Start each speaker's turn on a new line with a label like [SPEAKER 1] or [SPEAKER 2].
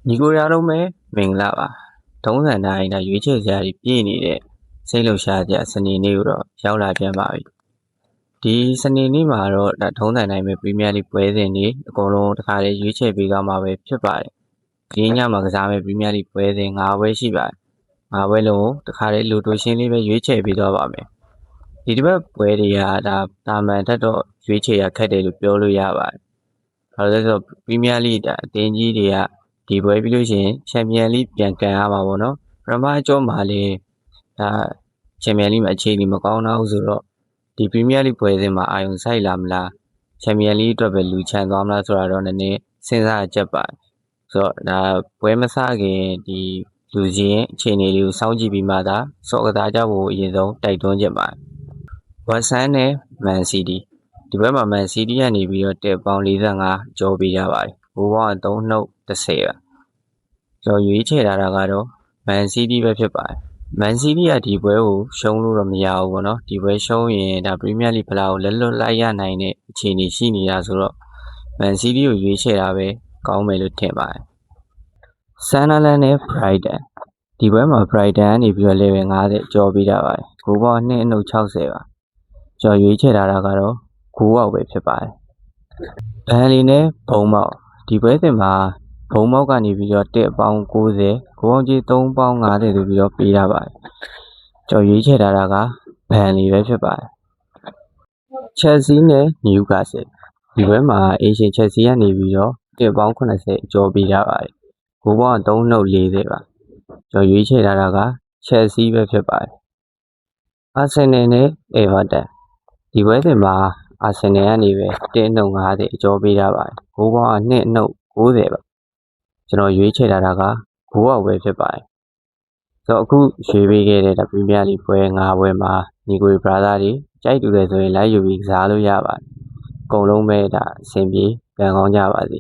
[SPEAKER 1] ညီကိုရတော့မဲမင်္ဂလာပါထုံးစံတိုင်းရွေးချယ်စရာတွေပြည့်နေတဲ့စိတ်လှုပ်ရှားစရာစနေနေ့ကိုတော့ရောက်လာပြန်ပါပြီဒီစနေနေ့မှာတော့ထုံးစံတိုင်းပဲပရီးမီးယားလိပွဲစဉ်တွေအကုန်လုံးတစ်ခါတည်းရွေးချယ်ပေးသွားမှာပဲဖြစ်ပါတယ်ဒီညမှာကစားမယ့်ပရီးမီးယားလိပွဲစဉ်၅ပွဲရှိပါတယ်၅ပွဲလုံးတစ်ခါတည်းလူတိုရှင်းလေးပဲရွေးချယ်ပေးသွားပါမယ်ဒီတစ်ပတ်ပွဲတွေကတာမန်ထက်တော့ရွေးချယ်ရခက်တယ်လို့ပြောလို့ရပါတယ်ဘာလို့လဲဆိုတော့ပရီးမီးယားလိအသင်းကြီးတွေကဒီပွဲပြီးလို့ရှိရင်ချန်ပီယံလိပြန်ကန်ရမှာပေါ့နော်ပထမအကျော့မှာလေချန်ပီယံလိမှာအခြေအနေမကောင်းတော့ဆိုတော့ဒီပရီးမီးယားလိပွဲစဉ်မှာအာရုံစိုက်လာမလားချန်ပီယံလိအတွက်ပဲလူချန်သွားမလားဆိုတာတော့နည်းနည်းစဉ်းစားကြက်ပါတယ်ဆိုတော့ပွဲမစခင်ဒီလူချင်းအခြေအနေလေးကိုစောင့်ကြည့်ပြီးမှသာစော့ကစားကြဖို့အရင်ဆုံးတိုက်တွန်းချင်ပါတယ်ဝက်ဆန်နဲ့မန်စီးတီးဒီဘက်မှာမန်စီးတီးကနေပြီးတော့တက်ပေါင်း45ကျော်ပေးကြပါတယ်ဘိုးဘောက3နှုတ်30ပါကျွန်တော်ရွေးချယ်ထားတာကတော့မန်စီးတီးပဲဖြစ်ပါတယ်မန်စီးတီးကဒီပွဲကိုရှုံးလို့တော့မရဘူးပေါ့နော်ဒီပွဲရှုံးရင်ပရီးမီးယားလိဖလားကိုလက်လွတ်လိုက်ရနိုင်တဲ့အခြေအနေရှိနေတာဆိုတော့မန်စီးတီးကိုရွေးချယ်တာပဲကောင်းမယ်လို့ထင်ပါတယ်ဆန်နာလန်နဲ့ဘရိုက်တန်ဒီပွဲမှာဘရိုက်တန်ကနေပြီးတော့ level 50ကျော်ပေးတာပါတယ်ဂိုးပေါင်း2နှုတ်60ပါကျွန်တော်ရွေးချယ်ထားတာကတော့ဂိုးအောက်ပဲဖြစ်ပါတယ်ဘန်လီနဲ့ဘုံမောက်ဒီပွဲစဉ်မှာဘုံမောက်ကနေပြီးတော့တက်ပေါင်း90ဂိုးအောင်ကြီး3ပေါင်း50ဆိုပြီးတော့ပေးထားပါတယ်ကျွန်တော်ရွေးချယ်ထားတာကဘန်လီပဲဖြစ်ပါတယ်ချက်ဆီနဲ့နယူကာဆယ်ဒီပွဲမှာအေရှင်ချက်ဆီကနေပြီးတော့တက်ပေါင်း80အကျော်ပေးထားပါတယ်ဂိုးပေါင်း3နှုတ်40ပါကျွန်တော်ရွေးချယ်ထားတာကချက်ဆီပဲဖြစ်ပါတယ်အာဆင်နယ်နဲ့အေဗာတန်ဒီပွဲစဉ်မှာအာဆင်နယ်ကနေပဲ1နှုတ်50အကျော်ပေးထားပါတယ်ဂိုးပေါင်း2နှုတ်90ပါကျွန်တော်ရွေးချယ်ထားတာကဂိုးအောက်ပဲဖြစ်ပါတယ်ဆိုတော့အခုရွေးပေးခဲ့တဲ့ပရီးမီးယားလိပွဲ5ပွဲမှာညီကိုဘရာသာတွေကြိုက်တူတယ်ဆိုရင်လိုက်ယူပြီးကစားလို့ရပါတယ်အကုန်လုံးပဲအဆင်ပြေပြန်ကောင်းကြပါစေ